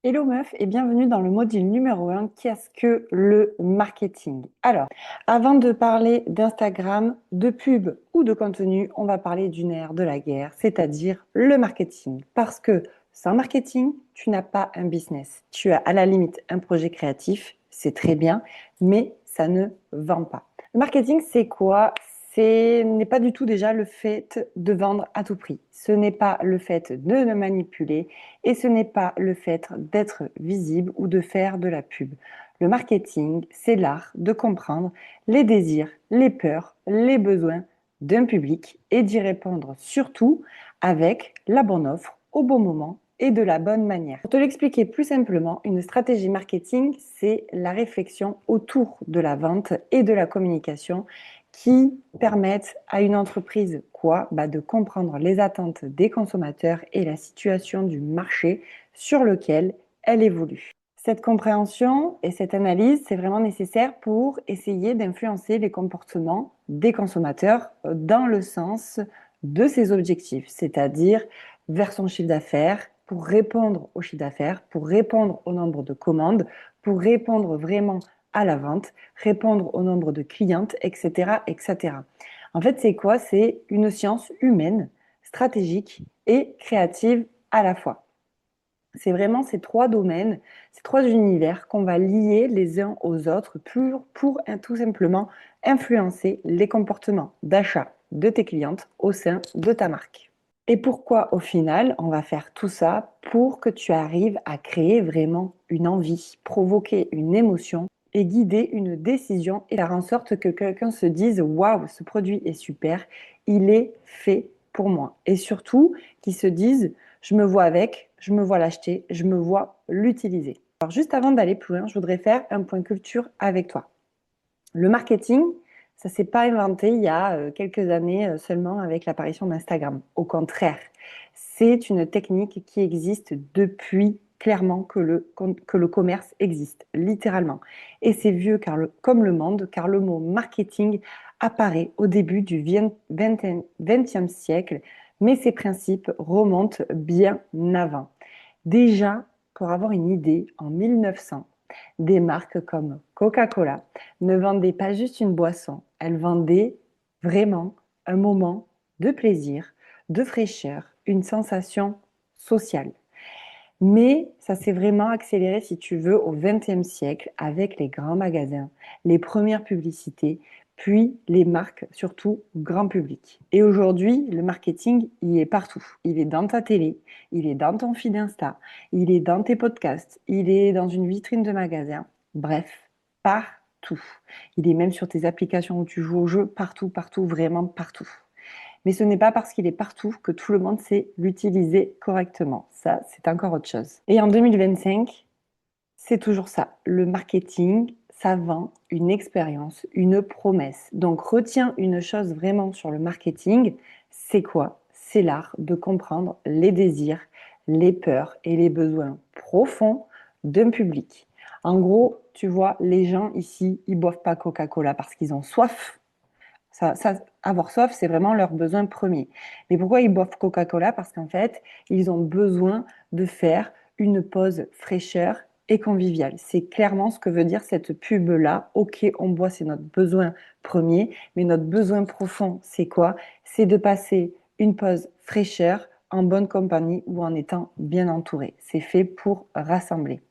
Hello meuf et bienvenue dans le module numéro 1, qu'est-ce que le marketing? Alors, avant de parler d'Instagram, de pub ou de contenu, on va parler du nerf de la guerre, c'est-à-dire le marketing. Parce que sans marketing, tu n'as pas un business. Tu as à la limite un projet créatif, c'est très bien, mais ça ne vend pas. Le marketing, c'est quoi? Ce n'est pas du tout déjà le fait de vendre à tout prix. Ce n'est pas le fait de le manipuler et ce n'est pas le fait d'être visible ou de faire de la pub. Le marketing, c'est l'art de comprendre les désirs, les peurs, les besoins d'un public et d'y répondre surtout avec la bonne offre au bon moment et de la bonne manière. Pour te l'expliquer plus simplement, une stratégie marketing, c'est la réflexion autour de la vente et de la communication qui permettent à une entreprise quoi? De comprendre les attentes des consommateurs et la situation du marché sur lequel elle évolue. Cette compréhension et cette analyse, c'est vraiment nécessaire pour essayer d'influencer les comportements des consommateurs dans le sens de ses objectifs, c'est-à-dire vers son chiffre d'affaires, pour répondre au chiffre d'affaires, pour répondre au nombre de commandes, pour répondre vraiment à la vente, répondre au nombre de clientes, etc., etc. En fait, c'est quoi? C'est une science humaine, stratégique et créative à la fois. C'est vraiment ces trois domaines, ces trois univers qu'on va lier les uns aux autres pour tout simplement influencer les comportements d'achat de tes clientes au sein de ta marque. Et pourquoi au final, on va faire tout ça pour que tu arrives à créer vraiment une envie, provoquer une émotion et guider une décision et faire en sorte que quelqu'un se dise waouh, ce produit est super, il est fait pour moi. Et surtout, qu'il se dise je me vois avec, je me vois l'acheter, je me vois l'utiliser. Alors juste avant d'aller plus loin, je voudrais faire un point culture avec toi. Le marketing, ça ne s'est pas inventé il y a quelques années seulement avec l'apparition d'Instagram. Au contraire, c'est une technique qui existe depuis clairement que le commerce existe, littéralement. Et c'est vieux comme le monde, car le mot marketing apparaît au début du XXe siècle, mais ses principes remontent bien avant. Déjà, pour avoir une idée, en 1900, des marques comme Coca-Cola ne vendaient pas juste une boisson, elles vendaient vraiment un moment de plaisir, de fraîcheur, une sensation sociale. Mais ça s'est vraiment accéléré, si tu veux, au XXe siècle avec les grands magasins, les premières publicités, puis les marques, surtout grand public. Et aujourd'hui, le marketing, il est partout. Il est dans ta télé, il est dans ton feed Insta, il est dans tes podcasts, il est dans une vitrine de magasin. Bref, partout. Il est même sur tes applications où tu joues au jeu, partout, partout, vraiment partout. Mais ce n'est pas parce qu'il est partout que tout le monde sait l'utiliser correctement. Ça, c'est encore autre chose. Et en 2025, c'est toujours ça. Le marketing, ça vend une expérience, une promesse. Donc retiens une chose vraiment sur le marketing, c'est quoi? C'est l'art de comprendre les désirs, les peurs et les besoins profonds d'un public. En gros, tu vois, les gens ici, ils boivent pas Coca-Cola parce qu'ils ont soif. Avoir soif, c'est vraiment leur besoin premier. Mais pourquoi ils boivent Coca-Cola? Parce qu'en fait, ils ont besoin de faire une pause fraîcheur et conviviale. C'est clairement ce que veut dire cette pub-là. Ok, on boit, c'est notre besoin premier, mais notre besoin profond, c'est quoi? C'est de passer une pause fraîcheur en bonne compagnie ou en étant bien entouré. C'est fait pour rassembler.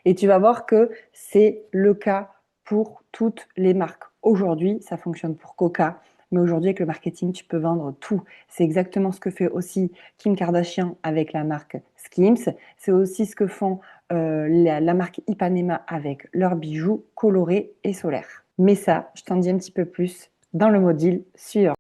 Et tu vas voir que c'est le cas pour toutes les marques. Aujourd'hui, ça fonctionne pour Coca, mais aujourd'hui, avec le marketing, tu peux vendre tout. C'est exactement ce que fait aussi Kim Kardashian avec la marque Skims. C'est aussi ce que font la marque Ipanema avec leurs bijoux colorés et solaires. Mais ça, je t'en dis un petit peu plus dans le module suivant.